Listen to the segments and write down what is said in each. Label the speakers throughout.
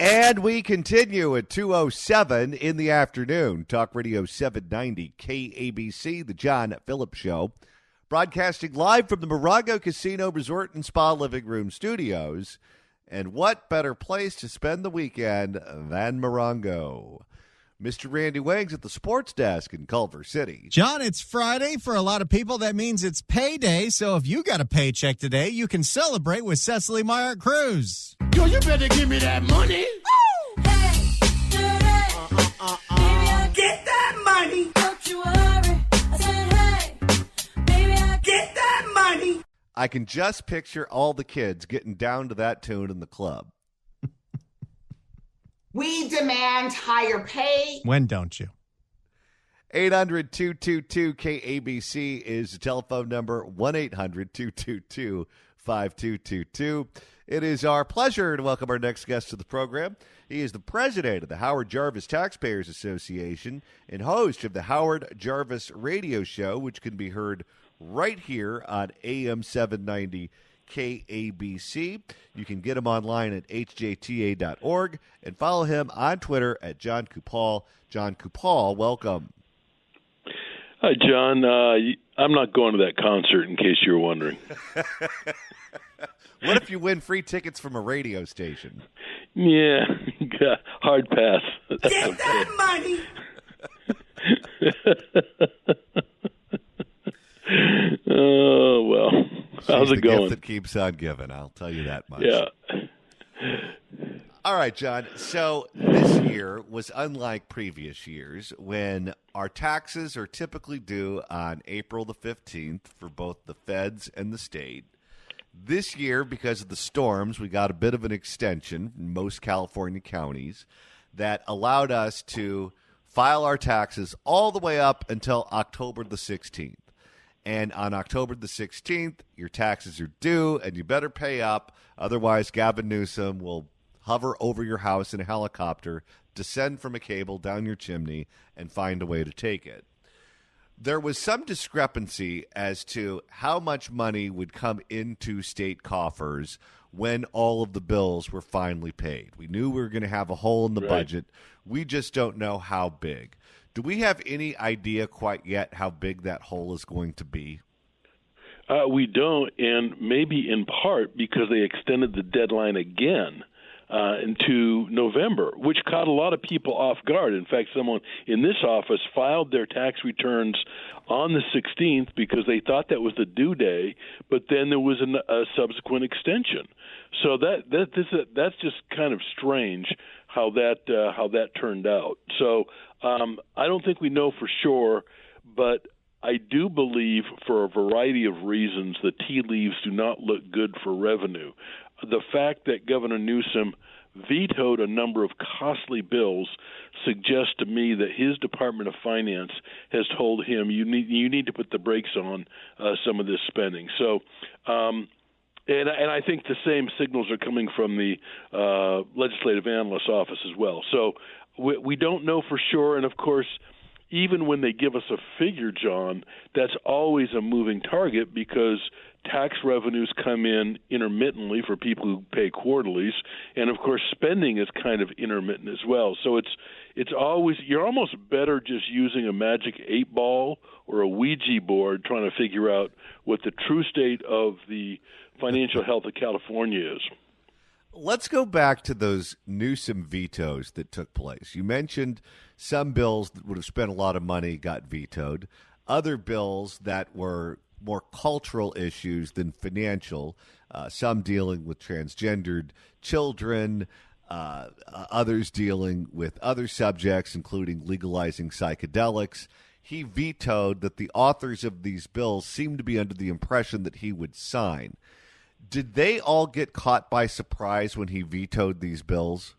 Speaker 1: And we continue at 2:07 in the afternoon. Talk Radio 790 KABC, the John Phillips Show. Broadcasting live from the Morongo Casino Resort and Spa Living Room Studios. And what better place to spend the weekend than Morongo? Mr. Randy Wings at the sports desk in Culver City.
Speaker 2: John, it's Friday. For a lot of people, that means it's payday. So if you got a paycheck today, you can celebrate with Cecily Meyer Cruz.
Speaker 3: Yo, you better give me that money.
Speaker 4: Woo! Hey, baby, I
Speaker 3: Get that money.
Speaker 4: don't you worry. I said, hey, baby, I
Speaker 3: Get that money.
Speaker 1: I can just picture all the kids getting down to that tune in the club.
Speaker 5: We demand higher pay.
Speaker 2: When don't you?
Speaker 1: 800-222-KABC is the telephone number, 1-800-222-5222. It is our pleasure to welcome our next guest to the program. He is the president of the Howard Jarvis Taxpayers Association and host of the Howard Jarvis Radio Show, which can be heard right here on AM 790 KABC. You can get him online at hjta.org and follow him on Twitter at Jon Coupal. Jon Coupal, welcome.
Speaker 6: Hi, John. I'm not going to that concert, in case you were wondering.
Speaker 1: What if you win free tickets from a radio station?
Speaker 6: Yeah, hard pass.
Speaker 3: Get that money.
Speaker 6: Oh, well. How's
Speaker 1: She's
Speaker 6: it
Speaker 1: the
Speaker 6: going?
Speaker 1: gift that keeps on giving, I'll tell you that much.
Speaker 6: Yeah.
Speaker 1: All right, John. So this year was unlike previous years when our taxes are typically due on April the 15th for both the feds and the state. This year, because of the storms, we got a bit of an extension in most California counties that allowed us to file our taxes all the way up until October the 16th. And on October the 16th, your taxes are due, and you better pay up. Otherwise, Gavin Newsom will hover over your house in a helicopter, descend from a cable down your chimney, and find a way to take it. There was some discrepancy as to how much money would come into state coffers when all of the bills were finally paid. We knew we were going to have a hole in the budget. We just don't know how big. Do we have any idea quite yet how big that hole is going to be?
Speaker 6: We don't, and maybe in part because they extended the deadline again into November, which caught a lot of people off guard. In fact, someone in this office filed their tax returns on the 16th because they thought that was the due day, but then there was a subsequent extension. So that's just kind of strange how that turned out. So I don't think we know for sure, but I do believe for a variety of reasons the tea leaves do not look good for revenue. The fact that Governor Newsom vetoed a number of costly bills suggests to me that his Department of Finance has told him you need to put the brakes on some of this spending. So, and I think the same signals are coming from the legislative analyst's office as well. So we don't know for sure, and of course, even when they give us a figure, John, that's always a moving target because tax revenues come in intermittently for people who pay quarterlies, and of course spending is kind of intermittent as well. So it's always, you're almost better just using a magic 8-ball or a Ouija board trying to figure out what the true state of the financial health of California is.
Speaker 1: Let's go back to those Newsom vetoes that took place. You mentioned some bills that would have spent a lot of money got vetoed. Other bills that were more cultural issues than financial, some dealing with transgendered children, others dealing with other subjects, including legalizing psychedelics. He vetoed that the authors of these bills seemed to be under the impression that he would sign. Did they all get caught by surprise when he vetoed these bills?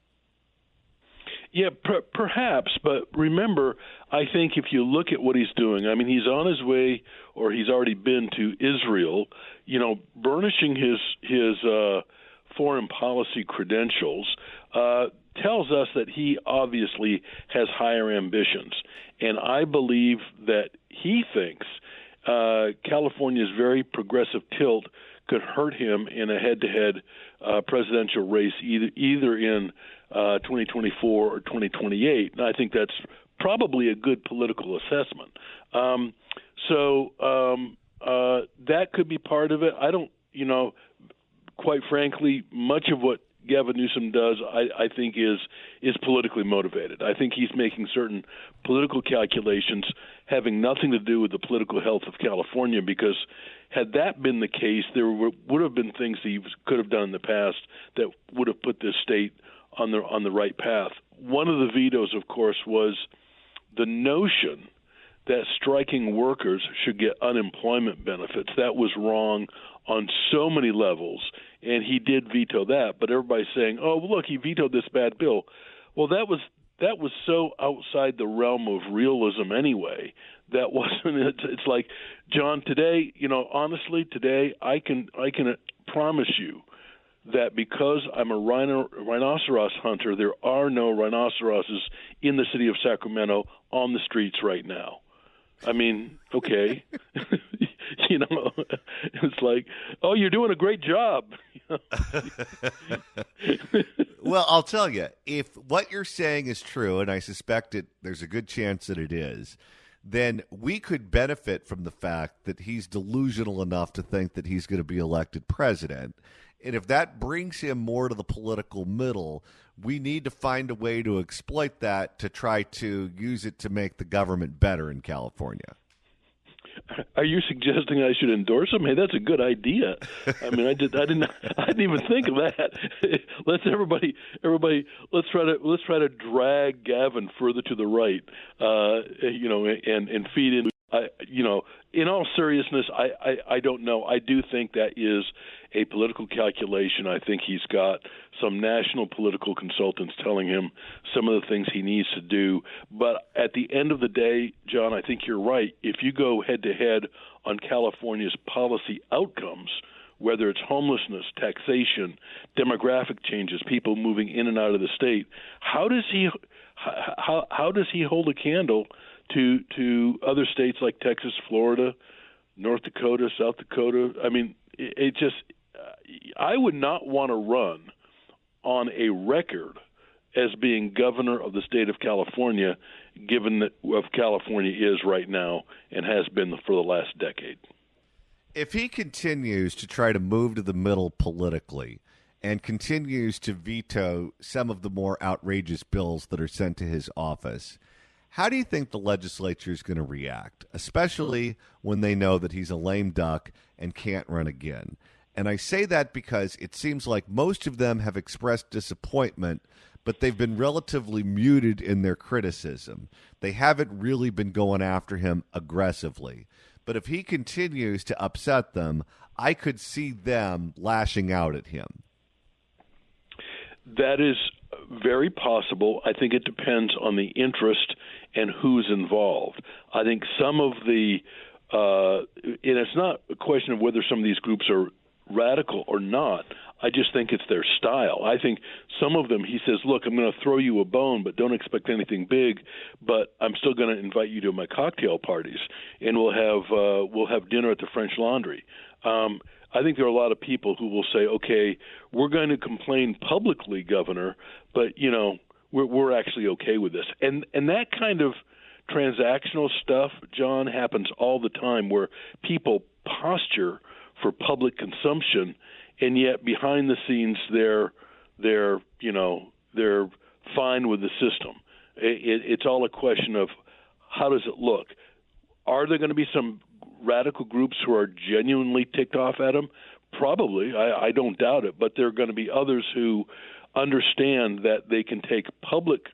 Speaker 6: Yeah, perhaps, but remember, I think if you look at what he's doing, I mean, he's on his way, or he's already been to Israel, burnishing his foreign policy credentials tells us that he obviously has higher ambitions. And I believe that he thinks California's very progressive tilt could hurt him in a head-to-head presidential race, either in 2024 or 2028. And I think that's probably a good political assessment. That could be part of it. I don't, quite frankly, much of what Gavin Newsom does, I think, is politically motivated. I think he's making certain political calculations having nothing to do with the political health of California, because had that been the case, there would have been things he could have done in the past that would have put this state on the right path. One of the vetoes, of course, was the notion that striking workers should get unemployment benefits. That was wrong on so many levels, and he did veto that. But everybody's saying, "Oh, well, look, he vetoed this bad bill." Well, that was so outside the realm of realism anyway. That wasn't it. It's like, John, today, honestly, today I can promise you that because I'm a rhinoceros hunter, there are no rhinoceroses in the city of Sacramento on the streets right now. I mean, okay. It's like, oh, you're doing a great job.
Speaker 1: Well, I'll tell you, if what you're saying is true, and I suspect there's a good chance that it is, then we could benefit from the fact that he's delusional enough to think that he's going to be elected president. And if that brings him more to the political middle, we need to find a way to exploit that to try to use it to make the government better in California.
Speaker 6: Are you suggesting I should endorse him? Hey, that's a good idea. I mean, I didn't even think of that. Let's try to drag Gavin further to the right, and feed in. In all seriousness, I don't know. I do think that is a political calculation. I think he's got some national political consultants telling him some of the things he needs to do. But at the end of the day, John, I think you're right. If you go head-to-head on California's policy outcomes, whether it's homelessness, taxation, demographic changes, people moving in and out of the state, how does he hold a candle to other states like Texas, Florida, North Dakota, South Dakota? I mean, I would not want to run on a record as being governor of the state of California, given that what California is right now and has been for the last decade.
Speaker 1: If he continues to try to move to the middle politically and continues to veto some of the more outrageous bills that are sent to his office, how do you think the legislature is going to react, especially when they know that he's a lame duck and can't run again? And I say that because it seems like most of them have expressed disappointment, but they've been relatively muted in their criticism. They haven't really been going after him aggressively. But if he continues to upset them, I could see them lashing out at him.
Speaker 6: That is very possible. I think it depends on the interest and who's involved. I think some of and it's not a question of whether some of these groups are radical or not. I just think it's their style. I think some of them, he says, look, I'm going to throw you a bone, but don't expect anything big, but I'm still going to invite you to my cocktail parties, and we'll have dinner at the French Laundry. I think there are a lot of people who will say, okay, we're going to complain publicly, Governor, but, we're actually okay with this. And that kind of transactional stuff, John, happens all the time, where people posture for public consumption, and yet behind the scenes they're fine with the system. It's all a question of how does it look. Are there going to be some radical groups who are genuinely ticked off at him? Probably. I don't doubt it. But there are going to be others who understand that they can take public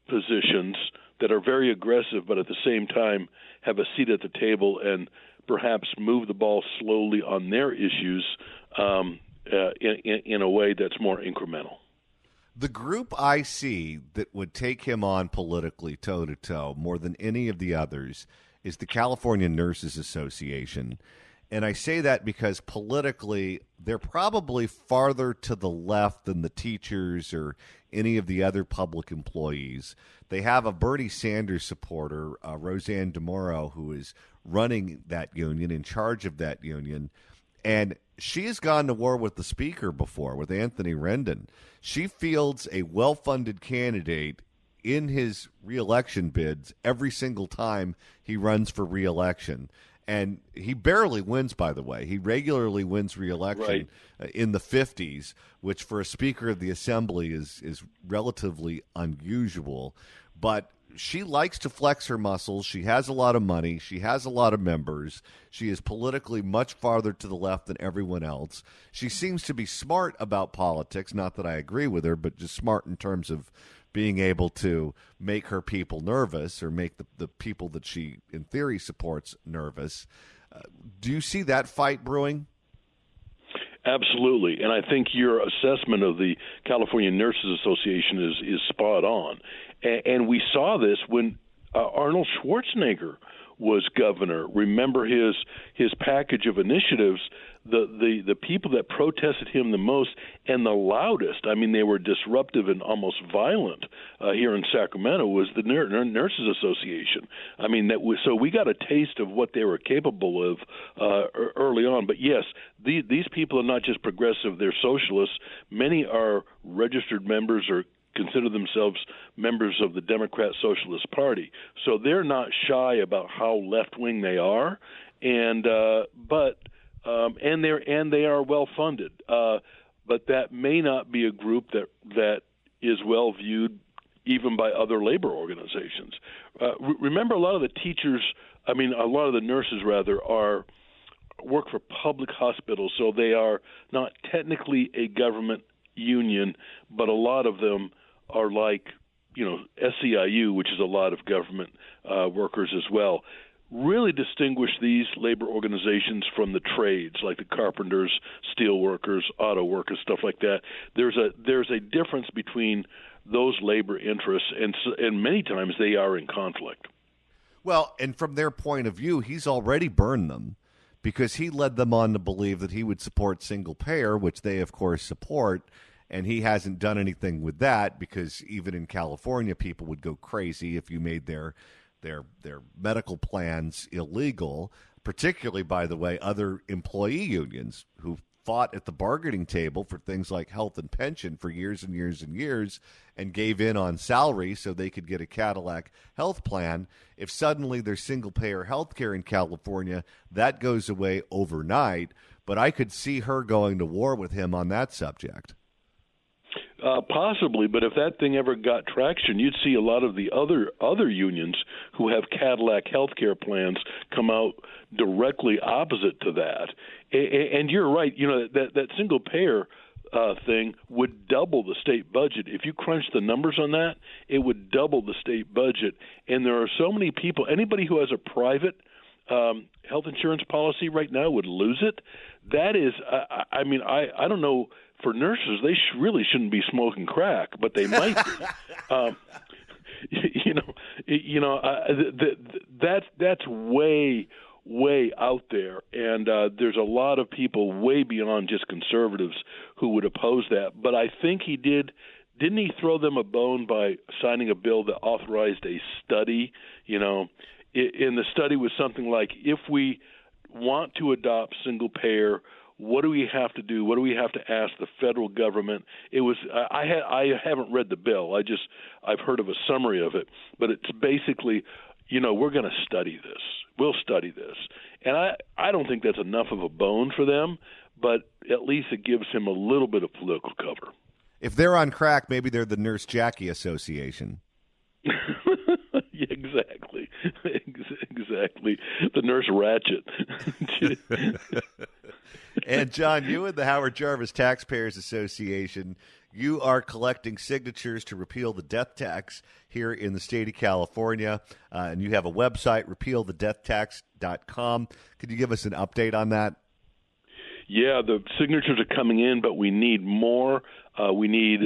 Speaker 6: positions that are very aggressive, but at the same time have a seat at the table and perhaps move the ball slowly on their issues in a way that's more incremental.
Speaker 1: The group I see that would take him on politically toe-to-toe more than any of the others is the California Nurses Association. And I say that because politically they're probably farther to the left than the teachers or any of the other public employees. They have a Bernie Sanders supporter, Roseanne DeMoro, who is running that union, in charge of that union. And she has gone to war with the speaker before, with Anthony Rendon. She fields a well-funded candidate in his reelection bids every single time he runs for reelection. And he barely wins, by the way. He regularly wins reelection in the 50s, which for a Speaker of the Assembly is relatively unusual. But she likes to flex her muscles. She has a lot of money. She has a lot of members. She is politically much farther to the left than everyone else. She seems to be smart about politics. Not that I agree with her, but just smart in terms of being able to make her people nervous or make the people that she, in theory, supports nervous. Do you see that fight brewing?
Speaker 6: Absolutely, and I think your assessment of the California Nurses Association is spot on. And we saw this when Arnold Schwarzenegger was governor. Remember his package of initiatives. The people that protested him the most and the loudest, I mean, they were disruptive and almost violent here in Sacramento, was the Nurses Association. I mean, so we got a taste of what they were capable of early on. But yes, these people are not just progressive, they're socialists. Many are registered members or consider themselves members of the Democrat Socialist Party. So they're not shy about how left-wing they are, and they are well funded. But that may not be a group that is well viewed even by other labor organizations. Remember, a lot of the nurses work for public hospitals, so they are not technically a government union, but a lot of them are like, SEIU, which is a lot of government workers as well. Really distinguish these labor organizations from the trades, like the carpenters, steel workers, auto workers, stuff like that. There's a difference between those labor interests, and many times they are in conflict.
Speaker 1: Well, and from their point of view, he's already burned them because he led them on to believe that he would support single payer, which they, of course, support. And he hasn't done anything with that because even in California, people would go crazy if you made their medical plans illegal, particularly, by the way, other employee unions who fought at the bargaining table for things like health and pension for years and years and years and gave in on salary so they could get a Cadillac health plan. If suddenly there's single-payer health care in California, that goes away overnight. But I could see her going to war with him on that subject.
Speaker 6: Possibly, but if that thing ever got traction, you'd see a lot of the other unions who have Cadillac healthcare plans come out directly opposite to that. And you're right, that single payer thing would double the state budget. If you crunch the numbers on that, it would double the state budget. And there are so many people, anybody who has a private health insurance policy right now would lose it. That is, I don't know. For nurses, they really shouldn't be smoking crack, but they might be. That's way out there, and there's a lot of people way beyond just conservatives who would oppose that. But I think he did. Didn't he throw them a bone by signing a bill that authorized a study? And the study was something like, if we want to adopt single payer, what do we have to do? What do we have to ask the federal government? It was I haven't read the bill. I've heard of a summary of it, but it's basically, we're going to study this. We'll study this, and I don't think that's enough of a bone for them, but at least it gives him a little bit of political cover.
Speaker 1: If they're on crack, maybe they're the Nurse Jackie Association.
Speaker 6: Yeah, exactly. The Nurse Ratchet.
Speaker 1: And, John, you and the Howard Jarvis Taxpayers Association, you are collecting signatures to repeal the death tax here in the state of California, and you have a website, repealthedeathtax.com. Could you give us an update on that?
Speaker 6: Yeah, the signatures are coming in, but we need more. We need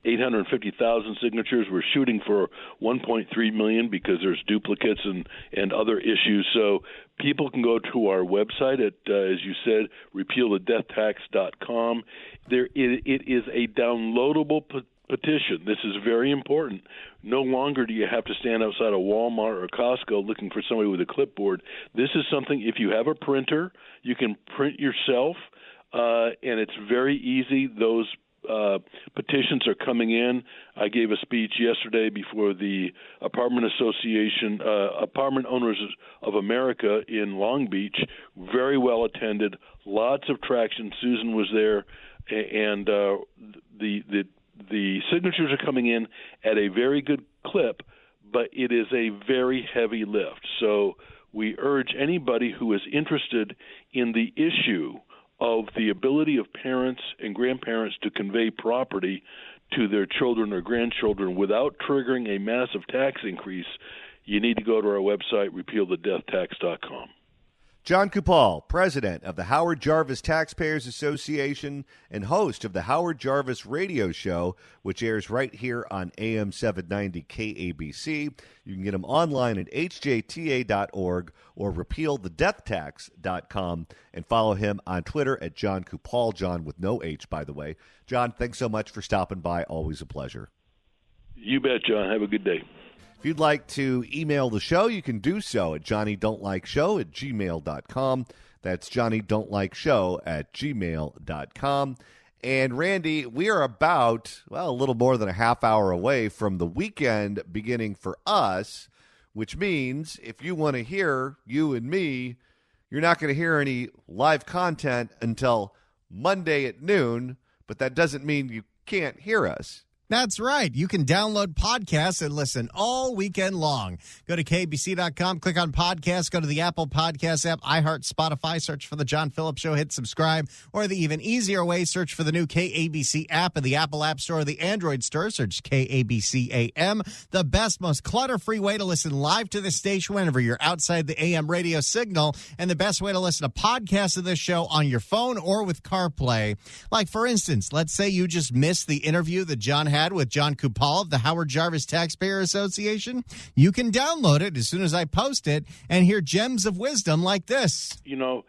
Speaker 6: 850,000 signatures. We're shooting for 1.3 million because there's duplicates and other issues. So people can go to our website at, as you said, repealthedeathtax.com. It is a downloadable petition. This is very important. No longer do you have to stand outside a Walmart or Costco looking for somebody with a clipboard. This is something, if you have a printer, you can print yourself, and it's very easy. Those petitions are coming in. I gave a speech yesterday before the Apartment Association, Apartment Owners of America in Long Beach, very well attended, lots of traction. Susan was there, and the signatures are coming in at a very good clip, but it is a very heavy lift. So we urge anybody who is interested in the issue of the ability of parents and grandparents to convey property to their children or grandchildren without triggering a massive tax increase, you need to go to our website, repealthedeathtax.com.
Speaker 1: Jon Coupal, president of the Howard Jarvis Taxpayers Association and host of the Howard Jarvis Radio Show, which airs right here on AM 790 KABC. You can get him online at hjta.org or repealthedeathtax.com, and follow him on Twitter at Jon Coupal, John with no H, by the way. John, thanks so much for stopping by. Always a pleasure.
Speaker 6: You bet, John. Have a good day.
Speaker 1: If you'd like to email the show, you can do so at johnnydon'tlikeshow@gmail.com. That's johnnydon'tlikeshow@gmail.com. And Randy, we are about, a little more than a half hour away from the weekend beginning for us, which means if you want to hear you and me, you're not going to hear any live content until Monday at noon, but that doesn't mean you can't hear us.
Speaker 2: That's right. You can download podcasts and listen all weekend long. Go to KBC.com, click on podcasts, go to the Apple Podcast app, iHeart, Spotify, search for The John Phillips Show, hit subscribe, or the even easier way, search for the new KABC app in the Apple App Store or the Android Store, search KABC AM. The best, most clutter-free way to listen live to the station whenever you're outside the AM radio signal, and the best way to listen to podcasts of this show on your phone or with CarPlay. Like, for instance, let's say you just missed the interview that John had with Jon Coupal of the Howard Jarvis Taxpayer Association. You can download it as soon as I post it and hear gems of wisdom like this.
Speaker 6: You know,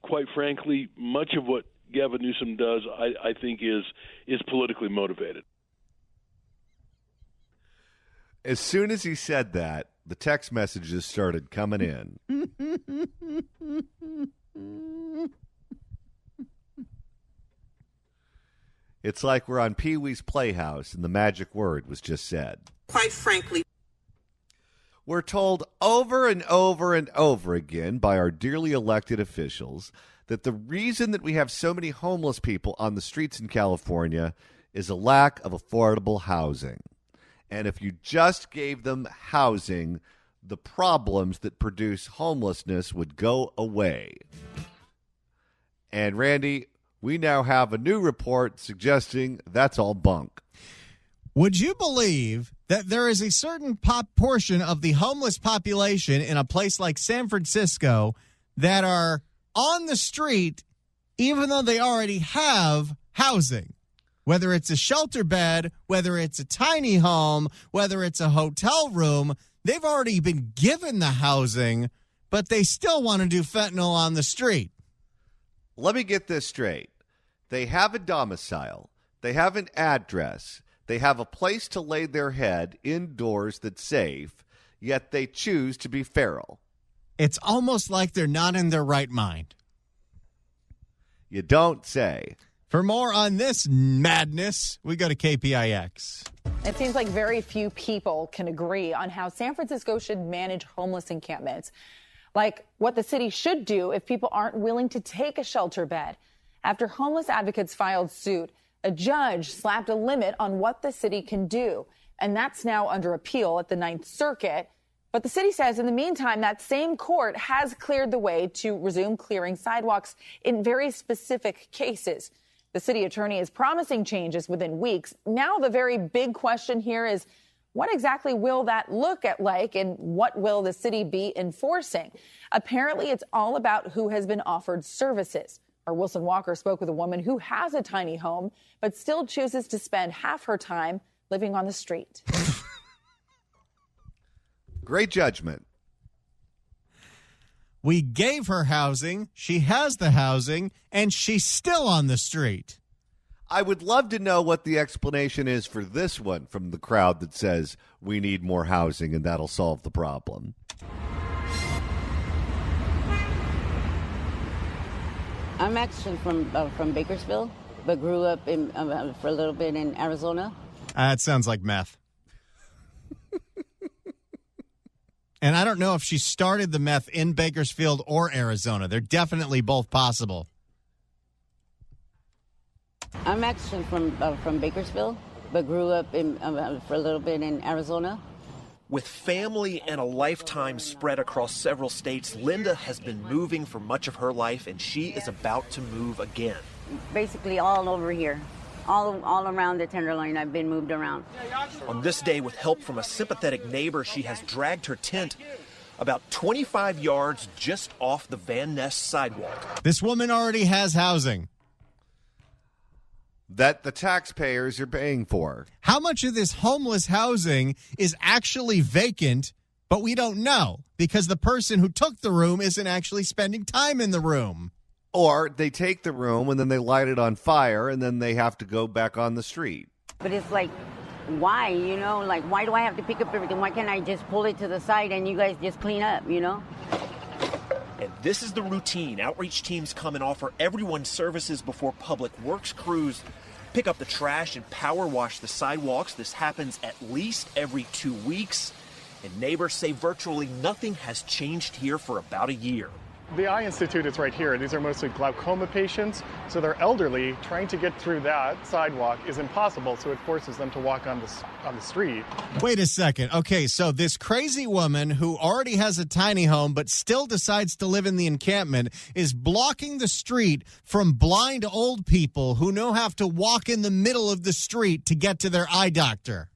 Speaker 6: quite frankly, much of what Gavin Newsom does, I think, is politically motivated.
Speaker 1: As soon as he said that, the text messages started coming in. It's like we're on Pee-wee's Playhouse and the magic word was just said.
Speaker 5: Quite frankly,
Speaker 1: we're told over and over and over again by our dearly elected officials that the reason that we have so many homeless people on the streets in California is a lack of affordable housing. And if you just gave them housing, the problems that produce homelessness would go away. And Randy, we now have a new report suggesting that's all bunk.
Speaker 2: Would you believe that there is a certain portion of the homeless population in a place like San Francisco that are on the street even though they already have housing? Whether it's a shelter bed, whether it's a tiny home, whether it's a hotel room, they've already been given the housing, but they still want to do fentanyl on the street.
Speaker 1: Let me get this straight. They have a domicile. They have an address. They have a place to lay their head indoors that's safe, yet they choose to be feral.
Speaker 2: It's almost like they're not in their right mind.
Speaker 1: You don't say.
Speaker 2: For more on this madness, we go to KPIX.
Speaker 7: It seems like very few people can agree on how San Francisco should manage homeless encampments, like what the city should do if people aren't willing to take a shelter bed. After homeless advocates filed suit, a judge slapped a limit on what the city can do, and that's now under appeal at the Ninth Circuit. But the city says in the meantime, that same court has cleared the way to resume clearing sidewalks in very specific cases. The city attorney is promising changes within weeks. Now the very big question here is, what exactly will that look like, and what will the city be enforcing? Apparently, it's all about who has been offered services. Our Wilson Walker spoke with a woman who has a tiny home, but still chooses to spend half her time living on the street.
Speaker 1: Great judgment.
Speaker 2: We gave her housing, she has the housing, and she's still on the street.
Speaker 1: I would love to know what the explanation is for this one from the crowd that says we need more housing and that'll solve the problem.
Speaker 8: I'm actually from Bakersfield, but grew up for a little bit in Arizona.
Speaker 2: That sounds like meth. And I don't know if she started the meth in Bakersfield or Arizona. They're definitely both possible.
Speaker 8: I'm actually from Bakersfield, but grew up for a little bit in Arizona.
Speaker 9: With family and a lifetime spread across several states, Linda has been moving for much of her life, and she is about to move again.
Speaker 8: Basically all over here. All around the Tenderloin, I've been moved around.
Speaker 9: On this day, with help from a sympathetic neighbor, she has dragged her tent about 25 yards just off the Van Ness sidewalk.
Speaker 2: This woman already has housing
Speaker 1: that the taxpayers are paying for.
Speaker 2: How much of this homeless housing is actually vacant, but we don't know because the person who took the room isn't actually spending time in the room?
Speaker 1: Or they take the room and then they light it on fire and then they have to go back on the street.
Speaker 8: But it's like, why, why do I have to pick up everything? Why can't I just pull it to the side and you guys just clean up,
Speaker 9: And this is the routine. Outreach teams come and offer everyone services before public works crews pick up the trash and power wash the sidewalks. This happens at least every 2 weeks. And neighbors say virtually nothing has changed here for about a year.
Speaker 10: The Eye Institute is right here. These are mostly glaucoma patients, so they're elderly. Trying to get through that sidewalk is impossible, so it forces them to walk on the street.
Speaker 2: Wait a second. Okay, so this crazy woman who already has a tiny home but still decides to live in the encampment is blocking the street from blind old people who now have to walk in the middle of the street to get to their eye doctor.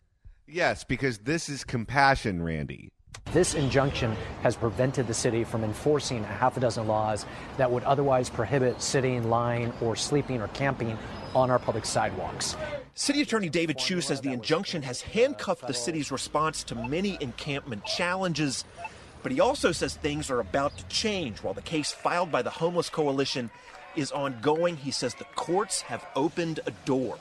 Speaker 1: Yes, because this is compassion, Randy.
Speaker 11: This injunction has prevented the city from enforcing a half a dozen laws that would otherwise prohibit sitting, lying, or sleeping or camping on our public sidewalks.
Speaker 9: City Attorney David Chu says the injunction has handcuffed the city's response to many encampment challenges, but he also says things are about to change. While the case filed by the Homeless Coalition is ongoing, he says the courts have opened a door.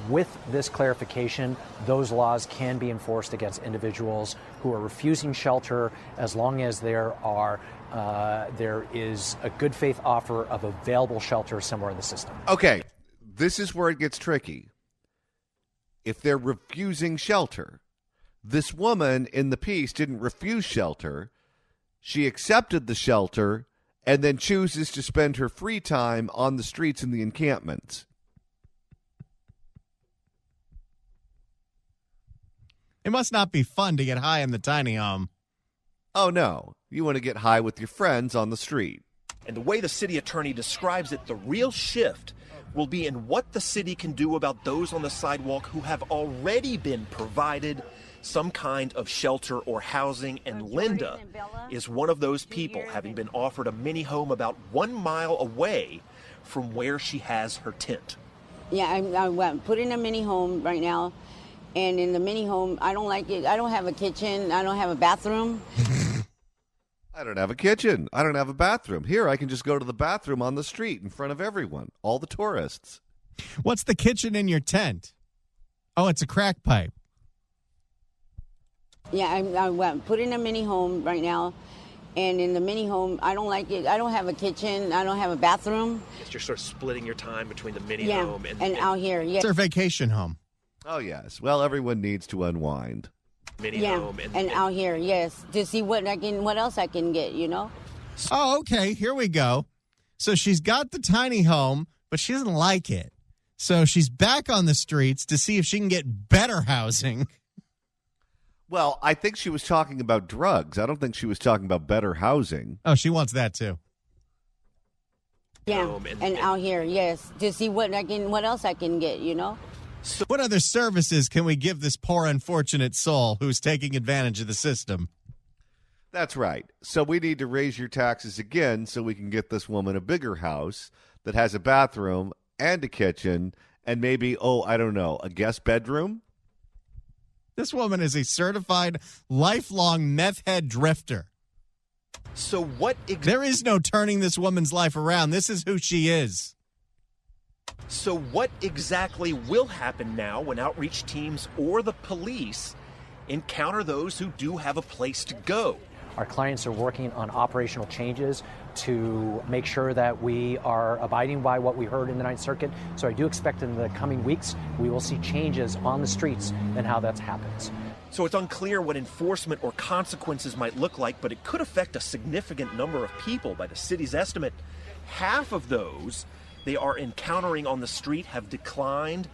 Speaker 11: With this clarification, those laws can be enforced against individuals who are refusing shelter as long as there is a good faith offer of available shelter somewhere in the system.
Speaker 1: Okay, this is where it gets tricky. If they're refusing shelter, this woman in the piece didn't refuse shelter. She accepted the shelter and then chooses to spend her free time on the streets in the encampments.
Speaker 2: It must not be fun to get high in the tiny home.
Speaker 1: Oh, no. You want to get high with your friends on the street.
Speaker 9: And the way the city attorney describes it, the real shift will be in what the city can do about those on the sidewalk who have already been provided some kind of shelter or housing. And Linda is one of those people, having been offered a mini home about 1 mile away from where she has her tent.
Speaker 8: Yeah, I'm put in a mini home right now. And in the mini home, I don't like it. I don't have a kitchen. I don't have a bathroom.
Speaker 1: I don't have a kitchen. I don't have a bathroom. Here, I can just go to the bathroom on the street in front of everyone, all the tourists.
Speaker 2: What's the kitchen in your tent? Oh, it's a crack pipe.
Speaker 8: Yeah, I'm put in a mini home right now. And in the mini home, I don't like it. I don't have a kitchen. I don't have a bathroom.
Speaker 9: You're sort of splitting your time between the mini
Speaker 8: yeah,
Speaker 9: home and
Speaker 8: out here. Yeah.
Speaker 2: It's our vacation home.
Speaker 1: Oh, yes. Well, everyone needs to unwind.
Speaker 9: Mini home
Speaker 8: and out here, yes, to see what else I can get,
Speaker 2: Oh, okay. Here we go. So she's got the tiny home, but she doesn't like it. So she's back on the streets to see if she can get better housing.
Speaker 1: Well, I think she was talking about drugs. I don't think she was talking about better housing.
Speaker 2: Oh, she wants that too.
Speaker 8: Yeah, and out here, yes, to see what else I can get,
Speaker 2: So what other services can we give this poor, unfortunate soul who's taking advantage of the system?
Speaker 1: That's right. So we need to raise your taxes again so we can get this woman a bigger house that has a bathroom and a kitchen and maybe, a guest bedroom?
Speaker 2: This woman is a certified lifelong meth head drifter.
Speaker 9: So what
Speaker 2: There is no turning this woman's life around. This is who she is.
Speaker 9: So what exactly will happen now when outreach teams or the police encounter those who do have a place to go?
Speaker 11: Our clients are working on operational changes to make sure that we are abiding by what we heard in the Ninth Circuit. So I do expect in the coming weeks we will see changes on the streets and how that happens.
Speaker 9: So it's unclear what enforcement or consequences might look like, but it could affect a significant number of people. By the city's estimate, half of those they are encountering on the street have declined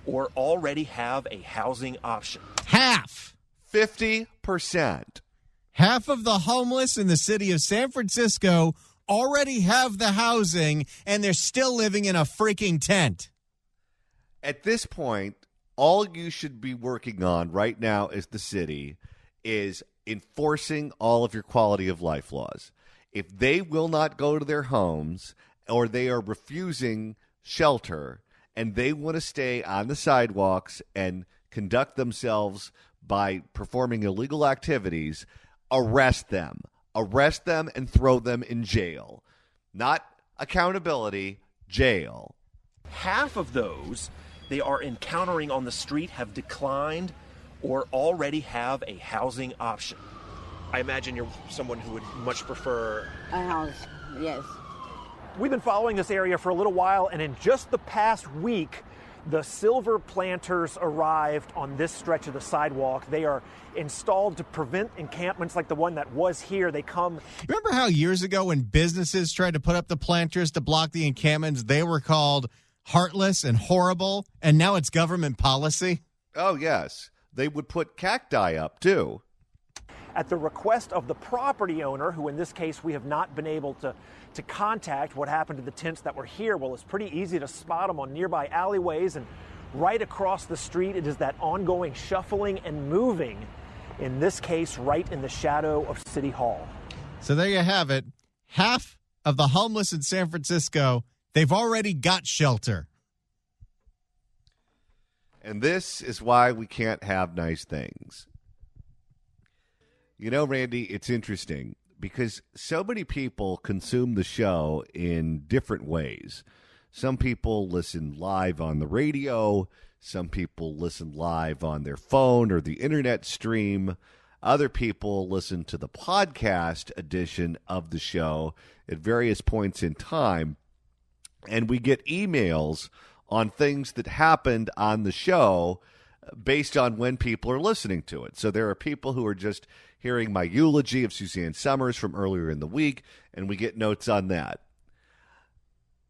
Speaker 9: or already have a housing option.
Speaker 2: Half.
Speaker 1: 50%.
Speaker 2: Half of the homeless in the city of San Francisco already have the housing, and they're still living in a freaking tent.
Speaker 1: At this point, all you should be working on right now as the city is enforcing all of your quality of life laws. If they will not go to their homes or they are refusing shelter and they want to stay on the sidewalks and conduct themselves by performing illegal activities, arrest them. Arrest them and throw them in jail. Not accountability, jail.
Speaker 9: Half of those they are encountering on the street have declined or already have a housing option. I imagine you're someone who would much prefer
Speaker 8: A house, yes.
Speaker 11: We've been following this area for a little while, and in just the past week, the silver planters arrived on this stretch of the sidewalk. They are installed to prevent encampments like the one that was here. They come.
Speaker 2: Remember how years ago when businesses tried to put up the planters to block the encampments, they were called heartless and horrible, and now it's government policy?
Speaker 1: Oh, yes. They would put cacti up, too.
Speaker 11: At the request of the property owner, who in this case we have not been able to contact. What happened to the tents that were here? Well, it's pretty easy to spot them on nearby alleyways, and right across the street it is that ongoing shuffling and moving, in this case right in the shadow of City Hall.
Speaker 2: So there you have it. Half of the homeless in San Francisco, they've already got shelter.
Speaker 1: And this is why we can't have nice things. You know, Randy, it's interesting because so many people consume the show in different ways. Some people listen live on the radio. Some people listen live on their phone or the internet stream. Other people listen to the podcast edition of the show at various points in time. And we get emails on things that happened on the show based on when people are listening to it. So there are people who are just hearing my eulogy of Suzanne Summers from earlier in the week, and we get notes on that.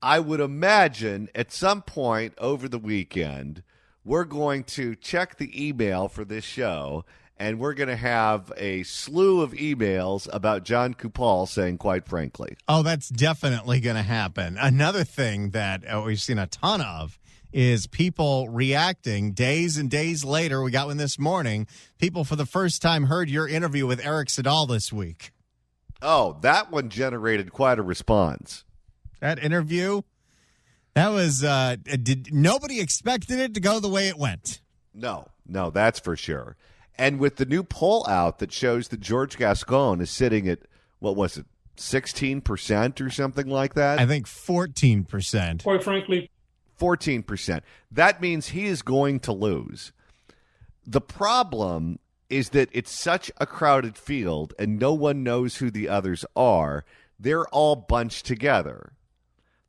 Speaker 1: I would imagine at some point over the weekend, we're going to check the email for this show, and we're going to have a slew of emails about Jon Coupal saying, quite frankly.
Speaker 2: Oh, that's definitely going to happen. Another thing that we've seen a ton of is people reacting days and days later. We got one this morning. People for the first time heard your interview with Eric Siddall this week.
Speaker 1: Oh, that one generated quite a response.
Speaker 2: That interview, that was, nobody expected it to go the way it went.
Speaker 1: No, that's for sure. And with the new poll out that shows that George Gascon is sitting at, what was it, 16% or something like that?
Speaker 2: I think 14%.
Speaker 12: Quite frankly,
Speaker 1: 14%. That means he is going to lose. The problem is that it's such a crowded field and no one knows who the others are. They're all bunched together.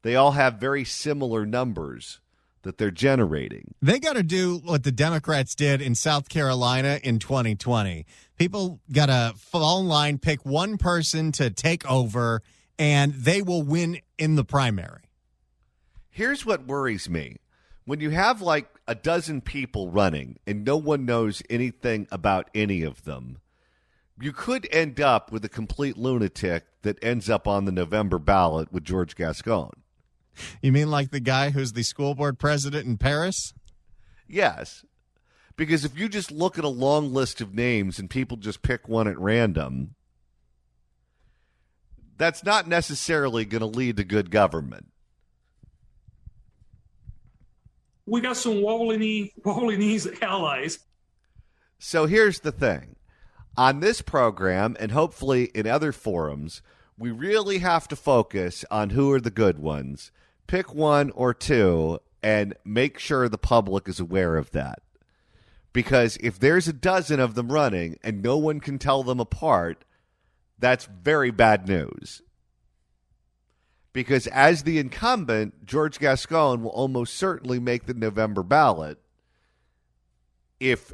Speaker 1: They all have very similar numbers that they're generating.
Speaker 2: They got to do what the Democrats did in South Carolina in 2020. People got to fall in line, pick one person to take over, and they will win in the primary.
Speaker 1: Here's what worries me. When you have like a dozen people running and no one knows anything about any of them, you could end up with a complete lunatic that ends up on the November ballot with George Gascon.
Speaker 2: You mean like the guy who's the school board president in Paris?
Speaker 1: Yes. Because if you just look at a long list of names and people just pick one at random, that's not necessarily going to lead to good government.
Speaker 12: we got some wobbly knees allies.
Speaker 1: So here's the thing. On this program, and hopefully in other forums, we really have to focus on who are the good ones. Pick one or two and make sure the public is aware of that. Because if there's a dozen of them running and no one can tell them apart, that's very bad news. Because as the incumbent, George Gascon will almost certainly make the November ballot if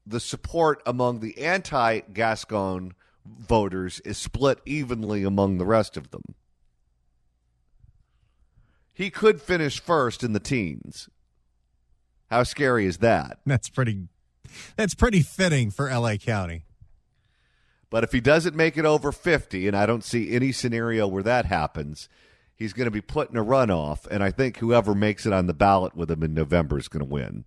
Speaker 1: the support among the anti-Gascon voters is split evenly among the rest of them. He could finish first in the teens. How scary is that?
Speaker 2: That's pretty fitting for L.A. County.
Speaker 1: But if he doesn't make it over 50, and I don't see any scenario where that happens, he's going to be put in a runoff, and I think whoever makes it on the ballot with him in November is going to win.